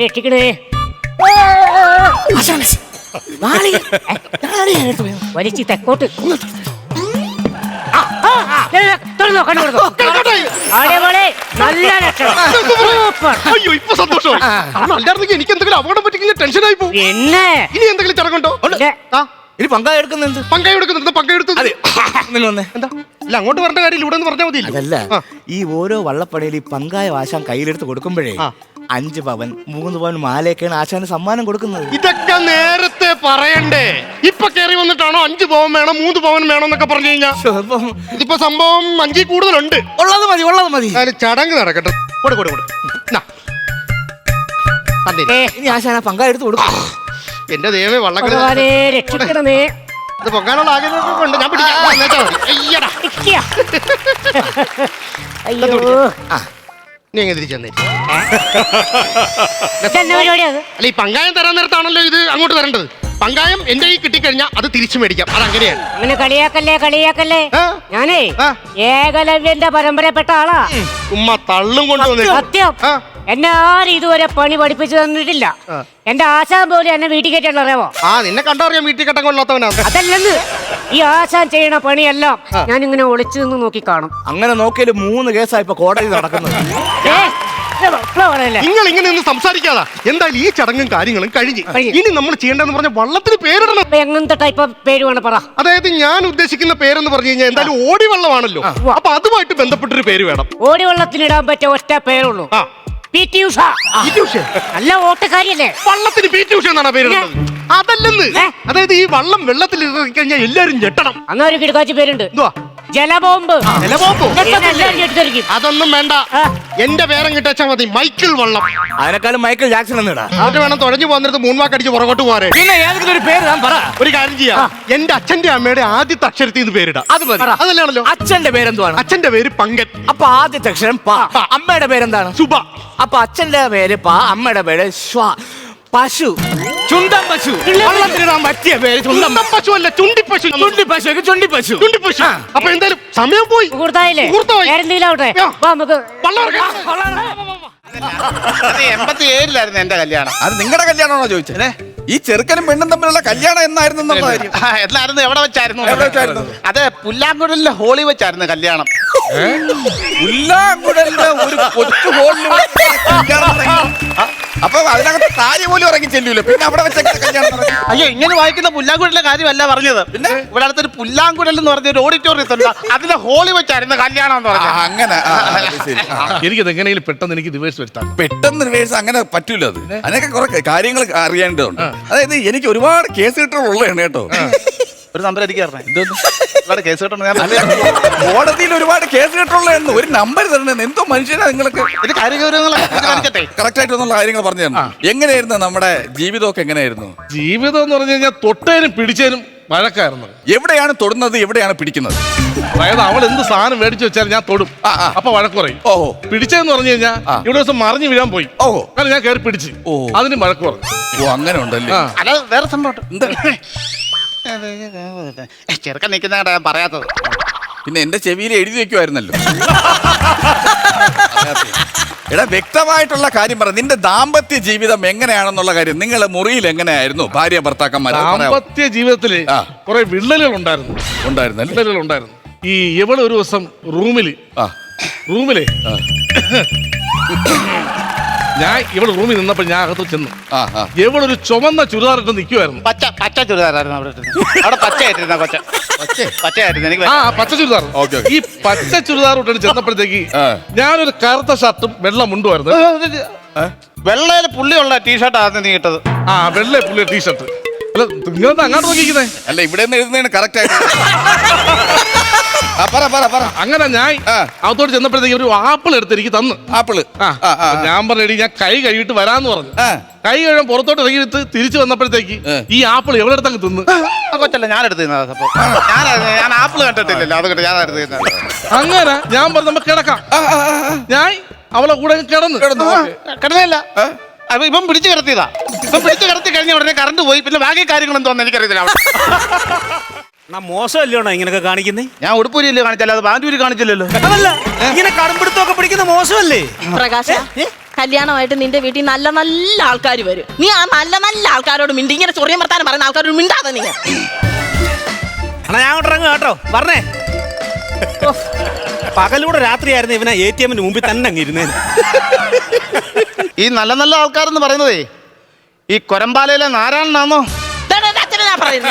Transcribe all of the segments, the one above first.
രക്ഷിക്കണേ. വലിച്ച് തെക്കോട്ട് തുറന്നോ, കണ്ടു അടിപൊളി, നല്ല ലക്ഷണം. അയ്യോ ഇപ്പൊ സന്തോഷമായി. അല്ലായിരുന്നെങ്കിൽ എനിക്ക് എന്തെങ്കിലും അപകടം പറ്റിക്കുന്ന ടെൻഷനായി പോകും. പിന്നെ ഇനി എന്തെങ്കിലും ചടങ്ങുണ്ടോ? ഇനി പങ്കായ എടുക്കുന്നുണ്ട്. പങ്കായ എടുക്കുന്നുണ്ട്. പങ്കായ എടുത്തു എന്താ? അല്ല അങ്ങോട്ട് പറഞ്ഞ കാര്യം ഇവിടെ പറഞ്ഞാൽ മതി. അതല്ല, ഈ ഓരോ വള്ളപ്പടയിൽ ഈ പങ്കായ ആശാൻ കയ്യിലെടുത്ത് കൊടുക്കുമ്പോഴേ 5 പവൻ 3 പവൻ മാലയൊക്കെയാണ് ആശാന് സമ്മാനം കൊടുക്കുന്നത്. ഇതൊക്കെ നേരത്തെ പറയണ്ടേ? ഇപ്പൊ കയറി വന്നിട്ടാണോ 5 പവൻ വേണം 3 പവൻ വേണം എന്നൊക്കെ പറഞ്ഞു കഴിഞ്ഞാൽ? ഇതിപ്പോ സംഭവം 5 കൂടുതലുണ്ട്. ഉള്ളത് മതി, ഉള്ളത് മതി. ചടങ്ങ് നടക്കട്ടെ. ഇനി ആശാൻ ആ പങ്കായ എടുത്ത് കൊടുക്കും. എന്റെ ദൈവമേ, വള്ളക്കളി രക്ഷിക്കണമേ. ഇത് പൊങ്ങാനുള്ള ആഗ്രഹമൊക്കെ ഉണ്ട്. ഞാൻ പിടിക്കാം. അയ്യോ, നീ എങ്ങനെ തിരിച്ചു തന്നെ? പരിപാടിയത്? അല്ല, ഈ പങ്കായം തരാൻ നേരത്താണല്ലോ ഇത് അങ്ങോട്ട് തരേണ്ടത്. പങ്കായം എന്റെ കയ്യിൽ കിട്ടിക്കഴിഞ്ഞാൽ അത് തിരിച്ചു മേടിക്കാം. അതങ്ങനെയാണ്. അങ്ങനെ കളിയാക്കല്ലേ. ഞാനേ ഏകലവ്യന്റെ പരമ്പരപ്പെട്ട ആളാ. ഉമ്മ തള്ളും കൊണ്ടുവന്നു. സത്യം, എന്നെ ആരും ഇതുവരെ പണി പഠിപ്പിച്ചു തന്നിട്ടില്ല. എന്റെ ആശാൻ പോലും എന്നെ വീട്ടിൽ കയറ്റാനുള്ള അറിയാമോ? നിന്നെ കണ്ടറിയാം വീട്ടിൽ കെട്ടാൻ കൊള്ളാത്തവനാണ്. അതല്ലെന്ന്, ഈ ആശാൻ ചെയ്യണ പണിയെല്ലാം ഞാൻ ഇങ്ങനെ ഒളിച്ചു നിന്ന് നോക്കി കാണും. അങ്ങനെ നോക്കിയാൽ 3 കേസായി ഇപ്പൊ കോടതി നടക്കുന്നത്. നിങ്ങൾ ഇങ്ങനെ ഒന്ന് സംസാരിക്കാതാ. എന്തായാലും ഈ ചടങ്ങും കാര്യങ്ങളും കഴിഞ്ഞ് ഇനി നമ്മൾ ചെയ്യേണ്ടതെന്ന് പറഞ്ഞ വള്ളത്തിന് പേരിടണം. എങ്ങനത്തെ ടൈപ്പ് പേര് വേണം പറ? അതായത് ഞാൻ ഉദ്ദേശിക്കുന്ന പേരെന്ന് പറഞ്ഞു കഴിഞ്ഞാൽ എന്തായാലും ഓടിവെള്ളമാണല്ലോ. അപ്പൊ അതുമായിട്ട് ബന്ധപ്പെട്ടൊരു പേര് വേണം. ഓടിവെള്ളത്തിനിടാൻ പറ്റിയ ഒറ്റ പേരുള്ളൂ, PT ഉഷ. നല്ല ഓട്ടക്കാരിയല്ലേ? വള്ളത്തിന് PT ഉഷ എന്നാണ് പേരുള്ളത്. അതല്ലെന്ന്, അതായത് ഈ വള്ളം വെള്ളത്തിൽ ഇറങ്ങി കഴിഞ്ഞാൽ എല്ലാരും ഞെട്ടണം. അന്നൊരു കിടക്കാച്ചി പേരുണ്ട്, ജലബോംബ്. അതൊന്നും വേണ്ട, എന്റെ പേരം കിട്ടാച്ചാ മതി, മൈക്കിൾ വള്ളം. അതിനേക്കാളും മൈക്കിൾ ജാക്സൺ എന്നിടാ. അത് വേണം. തുഴഞ്ഞു പോകുന്നിടത്ത് 3 വാക്ക് അടിച്ച് പുറകോട്ട് പോകാൻ. പിന്നെ ഏതെങ്കിലും ഒരു പേര് ഞാൻ പറ. ഒരു കാര്യം ചെയ്യാം, എന്റെ അച്ഛന്റെ അമ്മയുടെ ആദ്യത്തെ അക്ഷരത്തിൽ നിന്ന് പേരിടാം. അത് മതി. അതല്ലാണല്ലോ. അച്ഛന്റെ പേരെന്തുവാണ്? അച്ഛന്റെ പേര് പങ്കൻ. അപ്പൊ ആദ്യത്തെ അക്ഷരം പ. അമ്മയുടെ പേരെന്താണ്? സുബ. അപ്പൊ അച്ഛന്റെ പേര് പ, അമ്മയുടെ പേര് ശ്വ. പശു, ചുണ്ടൻ പശു. വള്ളത്തിലിടാൻ പറ്റിയ പേര് ചുണ്ടൻ പശു അല്ല, ചുണ്ടിപ്പശു. ചുണ്ടിപ്പശു. അപ്പൊ എന്തായാലും സമയം പോയി. അത് 87-ലായിരുന്നു എന്റെ കല്യാണം. അത് നിങ്ങളുടെ കല്യാണമാണോ ചോദിച്ചത്? ഈ ചെറുക്കനും പെണ്ണും തമ്മിലുള്ള കല്യാണം എന്നായിരുന്നു എന്നുള്ള കാര്യം? എല്ലായിരുന്നു എവിടെ വെച്ചായിരുന്നു? അത് പുല്ലാങ്കുഴലിലെ ഹോളി വെച്ചായിരുന്നു കല്യാണം. പുല്ലാങ്കുഴലിന്റെ ഒരു കൊച്ചു ഹോളിൽ അപ്പൊ അതിനകത്ത് കാര്യം പോലും ഇറങ്ങി ചെല്ലൂല്ലോ, പിന്നെ അവിടെ വെച്ച കല്യാണം. അയ്യോ, ഇങ്ങനെ വായിക്കുന്ന പുല്ലാങ്കുഴലിന്റെ കാര്യമല്ല പറഞ്ഞത്. പിന്നെ ഇവിടെ അടുത്തൊരു പുല്ലാങ്കുഴൽ എന്ന് പറഞ്ഞ ഒരു ഓഡിറ്റോറിയത്തുണ്ട്, അതിലെ ഹോളി വെച്ചായിരുന്നു കല്യാണം എന്ന് പറഞ്ഞത്. അങ്ങനെ എനിക്കത് എങ്ങനെയും പെട്ടെന്ന് എനിക്ക് റിവേഴ്സ് വരുത്താം. പെട്ടെന്ന് റിവേഴ്സ് അങ്ങനെ പറ്റൂല. അത് അതിനൊക്കെ കുറെ കാര്യങ്ങൾ അറിയേണ്ടതുണ്ട്. അതായത് എനിക്ക് ഒരുപാട് കേസ് കിട്ടുള്ളതാണ് കേട്ടോ. ഒരു നമ്പർ എനിക്ക് ഒരുപാട് കേസ് കിട്ടണം. കോടതിയിൽ ഒരുപാട് കേസ് കിട്ടുള്ളതാണ്. ഒരു നമ്പർ തരണം. എന്തോ മനുഷ്യനാ നിങ്ങൾക്ക്. ഇത് കറക്റ്റ് ആയിട്ടുള്ള കാര്യങ്ങൾ പറഞ്ഞു തരണം. എങ്ങനെയായിരുന്നു നമ്മുടെ ജീവിതമൊക്കെ? എങ്ങനെയായിരുന്നു ജീവിതം എന്ന് പറഞ്ഞു കഴിഞ്ഞാൽ തൊട്ടേനും പിടിച്ചേനും വഴക്കായിരുന്നു. എവിടെയാണ് തൊടുന്നത്, എവിടെയാണ് പിടിക്കുന്നത്? അതായത് അവൾ എന്ത് സാധനം മേടിച്ചു വെച്ചാൽ ഞാൻ തൊടും, അപ്പൊ വഴക്ക് പറയും. ഓഹോ. പിടിച്ചതെന്ന് പറഞ്ഞു കഴിഞ്ഞാൽ ഇവിടെ ദിവസം മറിഞ്ഞു വീഴാൻ പോയി. ഓഹോ. കാരണം ഞാൻ കയറി പിടിച്ച്, അതിന് വഴക്ക് പറഞ്ഞു. ഓ, അങ്ങനെ ഉണ്ടല്ലേ. അല്ല, വേറെ സംഭവം എന്താ ചെറുക്കൻ നിൽക്കുന്ന ഞാൻ പറയാത്തത്. പിന്നെ എന്റെ ചെവിയിൽ എഴുതി വെക്കുമായിരുന്നല്ലോ. എടാ, വ്യക്തമായിട്ടുള്ള കാര്യം പറ. നിന്റെ ദാമ്പത്യ ജീവിതം എങ്ങനെയാണെന്നുള്ള കാര്യം. നിങ്ങളുടെ മുറിയിൽ എങ്ങനെയായിരുന്നു ഭാര്യ ഭർത്താക്കന്മാർ? ദാമ്പത്യ ജീവിതത്തില് കുറെ വിള്ളലുകൾ ഉണ്ടായിരുന്നു. ഈ എവിടെ ഒരു ദിവസം റൂമില് ഞാൻ ഇവിടെ റൂമിൽ നിന്നപ്പോൾ ഞാൻ അകത്ത് ചെന്നു. എവിടെ ഒരു ചുമന്ന ചുരിദാറിട്ട് നിൽക്കുമായിരുന്നു. പച്ച ചുരിദാറായിരുന്നു അവിടെ പച്ചയായിട്ടിരുന്ന പച്ചയായിരുന്നു എനിക്ക്. പച്ച ചുരിദാർ. ഈ പച്ച ചുരിദാർ ഇട്ടിട്ട് ചെന്നപ്പോഴത്തേക്ക് ഞാനൊരു കറുത്ത ഷർട്ടും വെള്ള മുണ്ടുമായിരുന്നു. വെള്ളയില് പുള്ളിയുള്ള ടീഷർട്ടാണ് നീ ഇട്ടത്. വെള്ള പുള്ളിയ ടീഷർട്ട്. അല്ല, നിങ്ങളെന്താ അങ്ങോട്ട് നോക്കിക്കുന്നേ? അല്ല, ഇവിടെ എഴുതുന്നതിന് കറക്റ്റ് ആയിട്ട്. അങ്ങനെ ഞാൻ അകത്തോട്ട് ചെന്നപ്പോഴത്തേക്ക് ഒരു ആപ്പിൾ എടുത്ത് എനിക്ക് തന്നു. ആപ്പിള്. ഞാൻ പറഞ്ഞു, ഞാൻ കൈ കഴുകിട്ട് വരാന്ന് പറഞ്ഞു. കൈ കഴുകാൻ പുറത്തോട്ട് ഇറങ്ങിയിട്ട് തിരിച്ചു വന്നപ്പോഴത്തേക്ക് ഈ ആപ്പിൾ എവിടെ എടുത്തങ്ങ് തിന്ന്. കൊച്ചല്ല, ഞാൻ എടുത്ത് ഞാൻ ആപ്പിൾ കണ്ടിട്ടില്ലല്ലോ, അതുകൊണ്ട് ഞാൻ എടുത്ത്. അങ്ങനെ ഞാൻ പറഞ്ഞു നമുക്ക് കിടക്കാം. ഞാൻ അവളെ കൂടെ കിടന്നില്ല. അപ്പൊ ഇപ്പം പിടിച്ചു കിടത്തിയതാ. ഇപ്പം പിടിച്ചു കിടത്തി കഴിഞ്ഞ ഉടനെ കറണ്ട് പോയി. പിന്നെ ബാക്കി കാര്യങ്ങൾ എന്തോന്ന് എനിക്കറിയത്തില്ല. മോശമല്ലോണോ ഇങ്ങനൊക്കെ കാണിക്കുന്നേ? ഞാൻ ഉടുപ്പൂരിയല്ലേ കാണിച്ചല്ലോ, അത് ബാൻഡൂരി കാണിച്ചില്ലല്ലോ. അതല്ല, ഇങ്ങനെ കടമ്പിടുത്തൊക്കെ പിടിക്കുന്ന മോശമല്ലേ? പ്രകാശ, കല്യാണമായിട്ട് നിന്റെ വീട്ടിൽ നല്ല നല്ല ആൾക്കാർ വരും. നീ ആ നല്ല നല്ല ആൾക്കാരോട് മിണ്ടി. ഇങ്ങനെ ചൊറിയം വർത്താനം പറയുന്ന ആൾക്കാരോട് മിണ്ടാതെ നീ. ഞാൻ അങ്ങോട്ട് ഇറങ്ങുക കേട്ടോ. പറഞ്ഞേ, പകലൂടെ രാത്രിയായിരുന്നു ഇവനെ ATM-ന് മുമ്പിൽ തന്നെ അങ്ങ് ഇരുന്നേന്. ഈ നല്ല നല്ല ആൾക്കാരെന്ന് പറയുന്നതേ ഈ കൊരമ്പാലയിലെ നാരായണനാണോ?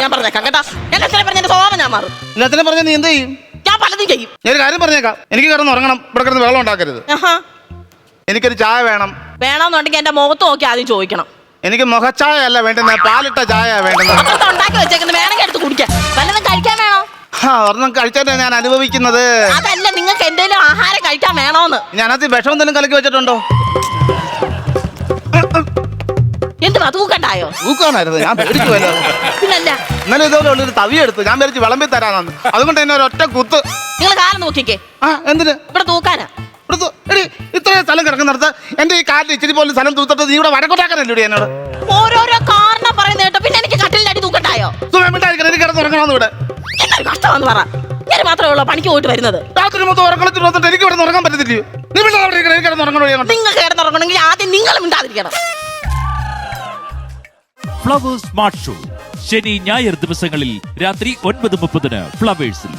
ഞാൻ പറഞ്ഞേക്കാം കേട്ടാ. എന്റെ അച്ഛനെ പറഞ്ഞ സ്വഭാവം ഞാൻ മാറും. ഇന്നത്തിനെ പറഞ്ഞ നീ എന്ത് ചെയ്യും? ഞാൻ പലതും ചെയ്യും. ഞാനൊരു കാര്യം പറഞ്ഞേക്കാം, എനിക്ക് കിടന്ന് ഉറങ്ങണം, ഇവിടെ കിടന്ന് വെള്ളം ഉണ്ടാക്കരുത്. എനിക്കൊരു ചായ വേണം. വേണമെന്നുണ്ടെങ്കിൽ എന്റെ മുഖത്ത് നോക്കി ആദ്യം ചോദിക്കണം. എനിക്ക് മുഖച്ചായ അല്ല വേണ്ടുന്നത്, പാലിട്ട ചായ വേണ്ടുന്നത്. ഉണ്ടാക്കി വെച്ചേക്കുന്നത് വേണമെങ്കിൽ എടുത്ത് കുടിക്കാം. വല്ലതും കഴിക്കാൻ വേണോ? ഒരെണ്ണം കഴിച്ചാൽ ഞാൻ അനുഭവിക്കുന്നത്. അതല്ല, നിങ്ങൾക്ക് എന്തെങ്കിലും ആഹാരം കഴിക്കാൻ വേണോന്ന്. ഞാനകത്ത് വിഷം എന്തെങ്കിലും കലക്കി വെച്ചിട്ടുണ്ടോ? എന്തുവാ തൂക്കണ്ടായോ? തൂക്കാനായിരുന്നു, ഞാൻ പേടിക്കുമല്ലോ. പിന്നല്ല, ഇന്നലെ ഇതുപോലെ ഉള്ളൊരു തവി എടുത്തു, ഞാൻ വിചാരിച്ച് വിളമ്പി തരാനാണ്. അതുകൊണ്ട് തന്നെ ഒരൊറ്റ കുത്ത്. നിങ്ങൾ കാലം നോക്കിക്കേ. എന്തിന് ഇവിടെ തൂക്കാനാ? എടി, ഇത്രയും സ്ഥലം കിടക്കുന്നിടത്ത് എന്റെ ഈ കാലിൽ ഇച്ചിരി പോലും സ്ഥലം തൂത്തിട്ട് നീ ഇവിടെ വടക്കൊട്ടാക്കാനല്ലേ എന്നോട്? ഓരോരോ കാരണം പറയുന്ന കേട്ടോ. പിന്നെ എനിക്ക് കട്ടിലിന്റെ അടി തൂക്കണ്ടായോ? എനിക്ക് കിടന്ന് ഉറങ്ങണമെന്ന് ഇവിടെ. എന്തൊരു കഷ്ടമാണെന്ന് പറ. ഞാൻ മാത്രമേ ഉള്ളൂ പണിക്ക് പോയിട്ട് വരുന്നത്. രാത്രി മൊത്തം ഉറക്കളത്തിൽ വന്നിട്ട് എനിക്ക് ഇവിടെ ഉറങ്ങാൻ പറ്റത്തില്ലയോ? നീ ഇവിടെ എനിക്ക് കിടന്നുറങ്ങണോ? നിങ്ങൾ കിടന്നുറങ്ങണമെങ്കിൽ ആദ്യം നിങ്ങൾ മിണ്ടാതിരിക്കണം. ഫ്ലവേഴ്സ് സ്മാർട്ട് ഷോ ശനി ഞായർ ദിവസങ്ങളിൽ രാത്രി 9:30 ഫ്ലവേഴ്സിൽ.